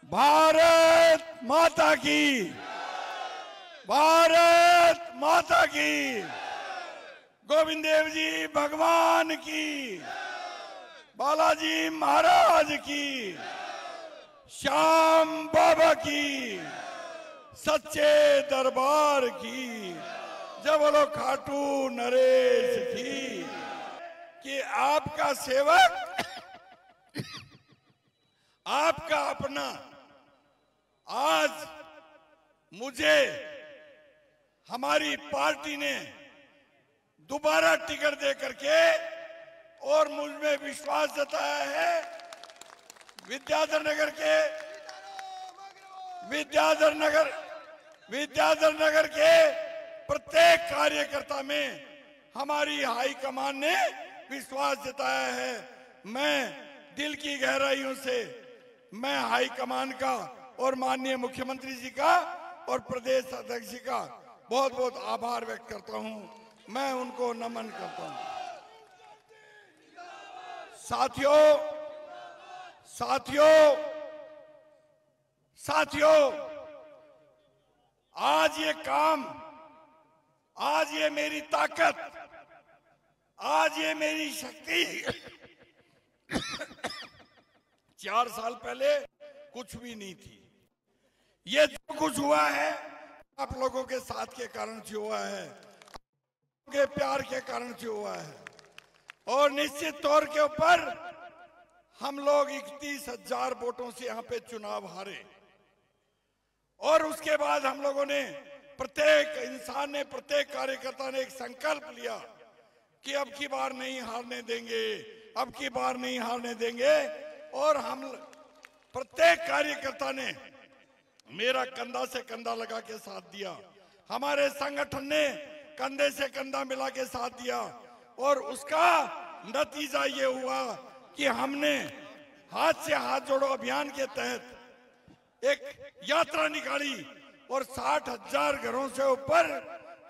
भारत माता की, भारत माता की, गोविंद देव जी भगवान की, बालाजी महाराज की, श्याम बाबा की, सच्चे दरबार की, जब बोलो खाटू नरेश की। कि आपका सेवक, आपका अपना आज मुझे हमारी पार्टी ने दोबारा टिकट दे करके और मुझ में विश्वास जताया है। विद्याधर नगर के प्रत्येक कार्यकर्ता में हमारी हाईकमान ने विश्वास जताया है। मैं दिल की गहराइयों से मैं हाईकमान का और माननीय मुख्यमंत्री जी का और प्रदेश अध्यक्ष जी का बहुत बहुत आभार व्यक्त करता हूं। मैं उनको नमन करता हूं। साथियों, आज ये काम, आज ये मेरी ताकत, आज ये मेरी शक्ति 4 साल पहले कुछ भी नहीं थी। ये जो कुछ हुआ है आप लोगों के साथ के कारण से हुआ है, के प्यार के कारण से हुआ है। और निश्चित तौर के ऊपर हम लोग 31,000 वोटों से यहाँ पे चुनाव हारे। और उसके बाद हम लोगों ने, प्रत्येक इंसान ने, प्रत्येक कार्यकर्ता ने एक संकल्प लिया कि अब की बार नहीं हारने देंगे, अब की बार नहीं हारने देंगे। और हम प्रत्येक कार्यकर्ता ने मेरा कंधा से कंधा लगा के साथ दिया, हमारे संगठन ने कंधे से कंधा मिला के साथ दिया। और उसका नतीजा ये हुआ कि हमने हाथ से हाथ जोड़ो अभियान के तहत एक यात्रा निकाली और 60,000 घरों से ऊपर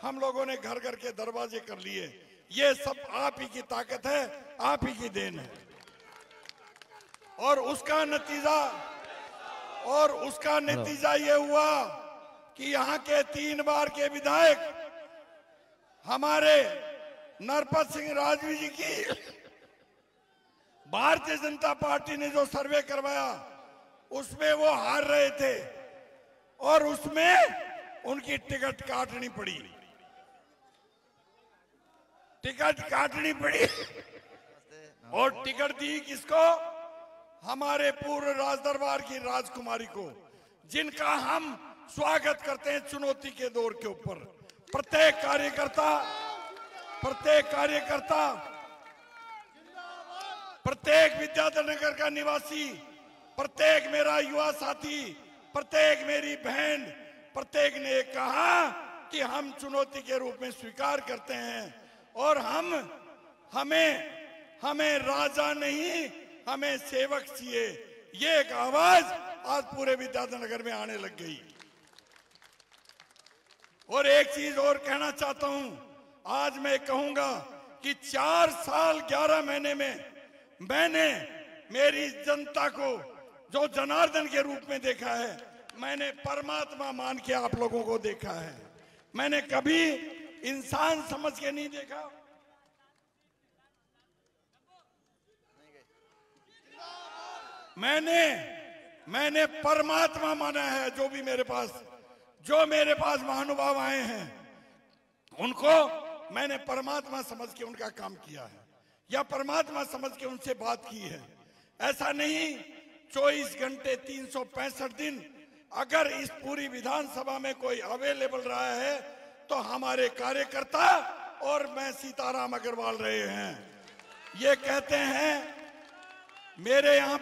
हम लोगों ने घर घर के दरवाजे कर लिए। ये सब आप ही की ताकत है, आप ही की देन है। और उसका नतीजा ये हुआ कि यहाँ के 3 बार के विधायक हमारे नरपत सिंह राजवी जी की भारतीय जनता पार्टी ने जो सर्वे करवाया उसमें वो हार रहे थे और उसमें उनकी टिकट काटनी पड़ी। और टिकट दी किसको? हमारे पूर्व राजदरबार की राजकुमारी को, जिनका हम स्वागत करते हैं चुनौती के दौर के ऊपर। प्रत्येक कार्यकर्ता, प्रत्येक विद्याधर नगर का निवासी, प्रत्येक मेरा युवा साथी, प्रत्येक मेरी बहन, प्रत्येक ने कहा कि हम चुनौती के रूप में स्वीकार करते हैं और हमें राजा नहीं, हमें सेवक चाहिए। ये एक आवाज आज पूरे विद्याधर नगर में आने लग गई। और एक चीज और कहना चाहता हूं, आज मैं कहूंगा कि 4 साल 11 महीने में मैंने मेरी जनता को जो जनार्दन के रूप में देखा है, मैंने परमात्मा मान के आप लोगों को देखा है। मैंने कभी इंसान समझ के नहीं देखा। मैंने परमात्मा माना है। जो मेरे पास महानुभाव आए हैं उनको मैंने परमात्मा समझ के उनका काम किया है या परमात्मा समझ के उनसे बात की है। ऐसा नहीं 24 घंटे 365 दिन अगर इस पूरी विधानसभा में कोई अवेलेबल रहा है तो हमारे कार्यकर्ता और मैं सीताराम अग्रवाल रहे हैं। ये कहते हैं मेरे यहाँ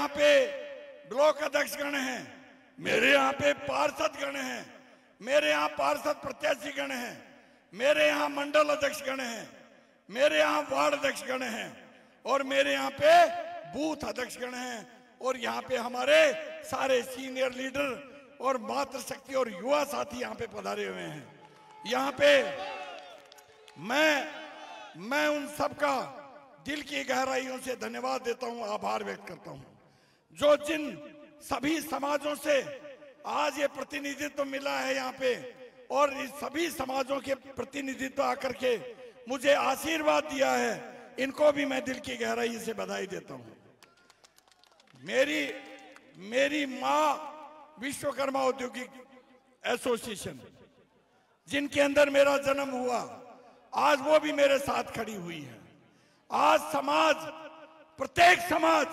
पे ब्लॉक अध्यक्ष गण हैं, मेरे यहाँ पे पार्षद गण हैं, मेरे यहाँ पार्षद प्रत्याशी गण हैं, मेरे यहाँ मंडल अध्यक्ष गण हैं, मेरे यहाँ वार्ड अध्यक्ष गण हैं और मेरे यहाँ पे बूथ अध्यक्ष गण हैं। और यहाँ पे हमारे सारे सीनियर लीडर और मातृशक्ति और युवा साथी यहाँ पे पधारे हुए हैं। यहाँ पे मैं उन सबका दिल की गहराइयों से धन्यवाद देता हूं, आभार व्यक्त करता हूं। जो जिन सभी समाजों से आज ये प्रतिनिधित्व मिला है यहाँ पे, और इस सभी समाजों के प्रतिनिधित्व आकर के मुझे आशीर्वाद दिया है, इनको भी मैं दिल की गहराई से बधाई देता हूं। मेरी मां विश्वकर्मा औद्योगिक एसोसिएशन, जिनके अंदर मेरा जन्म हुआ, आज वो भी मेरे साथ खड़ी हुई है। आज समाज, प्रत्येक समाज,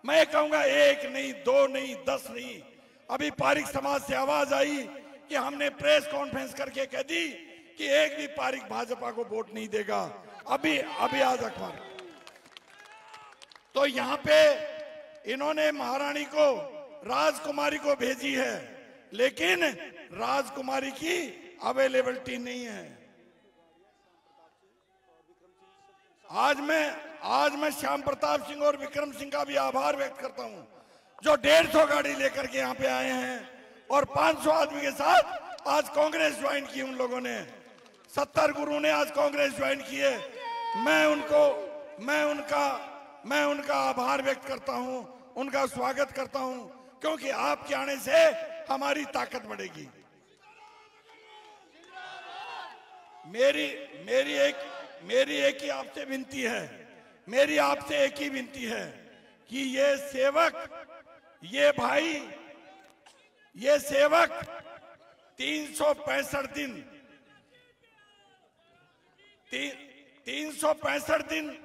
मैं कहूंगा एक नहीं, दो नहीं, 10 नहीं, अभी पारिक समाज से आवाज आई कि हमने प्रेस कॉन्फ्रेंस करके कह दी कि एक भी पारिक भाजपा को वोट नहीं देगा। अभी आज अखबार, तो यहां पे इन्होंने महारानी को, राजकुमारी को भेजी है, लेकिन राजकुमारी की अवेलेबिलिटी नहीं है। आज मैं श्याम प्रताप सिंह और विक्रम सिंह का भी आभार व्यक्त करता हूं, जो 150 गाड़ी लेकर के यहाँ पे आए हैं और 500 आदमी के साथ आज कांग्रेस ज्वाइन की। उन लोगों ने 70 गुरु ने आज कांग्रेस ज्वाइन की है। मैं उनका आभार व्यक्त करता हूं, उनका स्वागत करता हूं, क्योंकि आपके आने से हमारी ताकत बढ़ेगी। मेरी एक ही आपसे विनती है, मेरी आपसे एक ही विनती है कि ये भाई, ये सेवक 365 दिन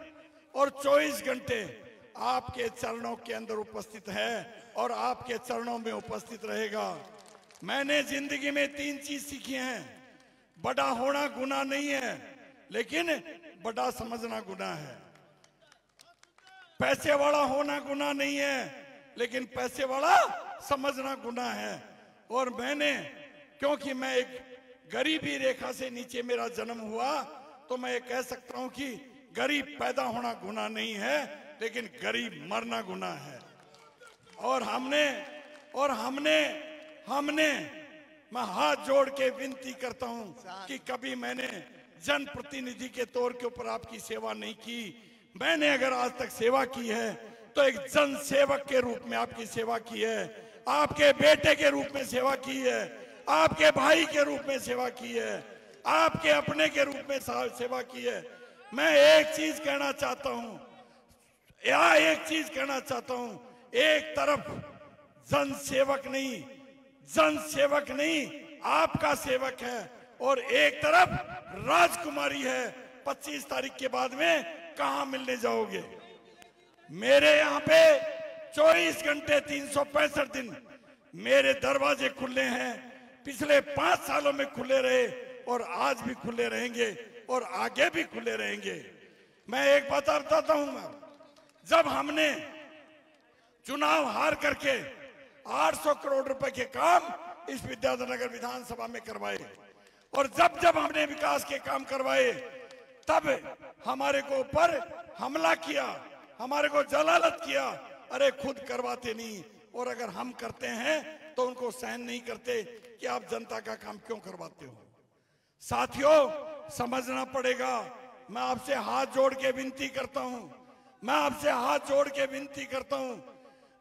और 24 घंटे आपके चरणों के अंदर उपस्थित है और आपके चरणों में उपस्थित रहेगा। मैंने जिंदगी में 3 चीज सीखी हैं। बड़ा होना गुनाह नहीं है, लेकिन बड़ा समझना गुनाह है। पैसे वाला होना गुनाह नहीं है, लेकिन पैसे वाला समझना गुनाह है। और क्योंकि मैं एक गरीबी रेखा से नीचे मेरा जन्म हुआ, तो मैं ये कह सकता हूं कि गरीब पैदा होना गुनाह नहीं है, लेकिन गरीब मरना गुनाह है। और हमने मैं हाथ जोड़ के विनती करता हूं कि कभी मैंने जनप्रतिनिधि के तौर के ऊपर आपकी सेवा नहीं की। मैंने अगर आज तक सेवा की है तो एक जन सेवक के रूप में आपकी सेवा की है, आपके बेटे के रूप में सेवा की है, आपके भाई के रूप में सेवा की है, आपके अपने के रूप में सेवा की है। मैं एक चीज कहना चाहता हूं, एक तरफ जन सेवक नहीं आपका सेवक है, और एक तरफ राजकुमारी है। 25 तारीख के बाद में कहां मिलने जाओगे? मेरे यहाँ पे 24 घंटे 365 दिन मेरे दरवाजे खुले हैं। पिछले 5 सालों में खुले रहे और आज भी खुले रहेंगे और आगे भी खुले रहेंगे। मैं एक बात बताता हूं, जब हमने चुनाव हार करके 800 करोड़ रुपए के काम इस विद्याधर विधानसभा में करवाए, और जब हमने विकास के काम करवाए, तब हमारे को ऊपर हमला किया, हमारे को जलालत किया। अरे खुद करवाते नहीं, और अगर हम करते हैं तो उनको सहन नहीं करते कि आप जनता का काम क्यों करवाते हो। साथियों, समझना पड़ेगा। मैं आपसे हाथ जोड़ के विनती करता हूं,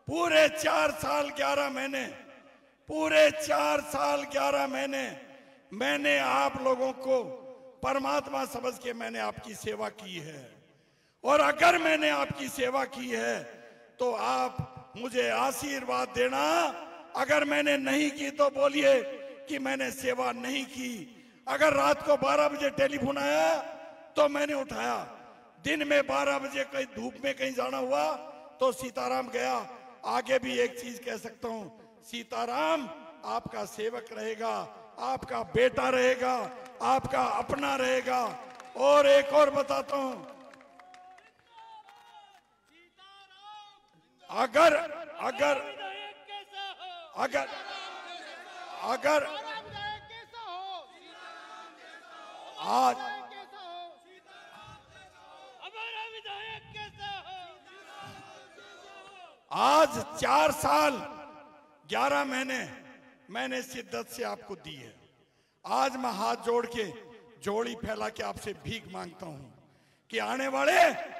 पूरे 4 साल 11 महीने मैंने आप लोगों को परमात्मा समझ के मैंने आपकी सेवा की है। और अगर मैंने आपकी सेवा की है तो आप मुझे आशीर्वाद देना। अगर मैंने नहीं की तो बोलिए कि मैंने सेवा नहीं की। अगर रात को 12 बजे टेलीफोन आया तो मैंने उठाया, दिन में 12 बजे कहीं धूप में कहीं जाना हुआ तो सीताराम गया। आगे भी एक चीज कह सकता हूं, सीताराम आपका सेवक रहेगा, आपका बेटा रहेगा, आपका अपना रहेगा। और एक और बताता हूं, अगर आज 4 साल 11 महीने मैंने शिद्दत से आपको दी है। आज मैं हाथ जोड़ के जोड़ी फैला के आपसे भीख मांगता हूं कि आने वाले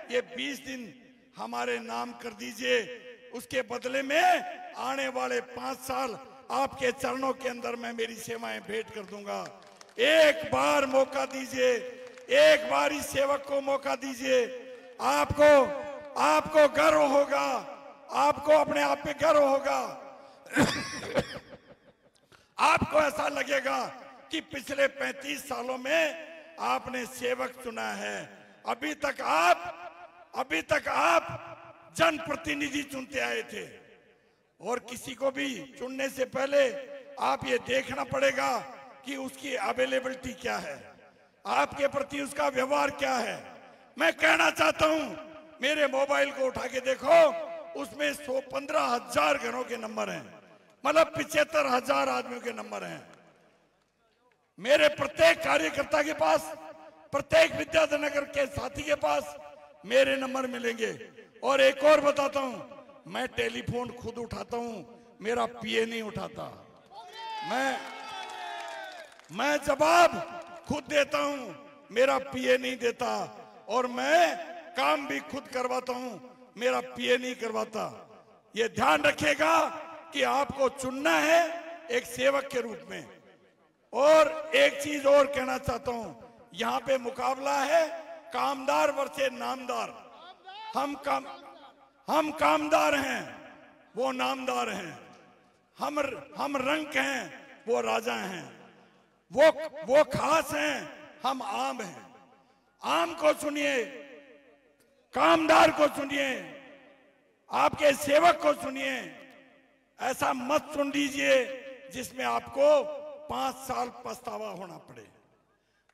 ये 20 दिन हमारे नाम कर दीजिए, उसके बदले में आने वाले 5 साल आपके चरणों के अंदर मैं मेरी सेवाएं भेंट कर दूंगा। एक बार मौका दीजिए, एक बार इस सेवक को मौका दीजिए। आपको गर्व होगा, आपको अपने आप पे गर्व होगा। आपको ऐसा लगेगा कि पिछले 35 सालों में आपने सेवक चुना है। अभी तक आप जनप्रतिनिधि चुनते आए थे, और किसी को भी चुनने से पहले आप ये देखना पड़ेगा कि उसकी अवेलेबिलिटी क्या है, आपके प्रति उसका व्यवहार क्या है। मैं कहना चाहता हूं, मेरे मोबाइल को उठा के देखो, उसमें 15,000 घरों के नंबर हैं, मतलब 75,000 आदमियों के नंबर हैं। मेरे प्रत्येक कार्यकर्ता के पास, प्रत्येक विद्याधर के साथी के पास मेरे नंबर मिलेंगे। और एक और बताता हूं, मैं टेलीफोन खुद उठाता हूं, मेरा पीए नहीं उठाता। मैं जवाब खुद देता हूं, मेरा पीए नहीं देता। और मैं काम भी खुद करवाता हूं, मेरा पीए नहीं करवाता। ये ध्यान रखिएगा कि आपको चुनना है एक सेवक के रूप में। और एक चीज और कहना चाहता हूं, यहां पे मुकाबला है कामदार वर्सेस नामदार। हम कामदार हैं, वो नामदार हैं। हम रंक हैं, वो राजा हैं। वो खास हैं, हम आम हैं। आम को सुनिए, कामदार को सुनिए, आपके सेवक को सुनिए। ऐसा मत सुन लीजिए जिसमें आपको 5 साल पछतावा होना पड़े।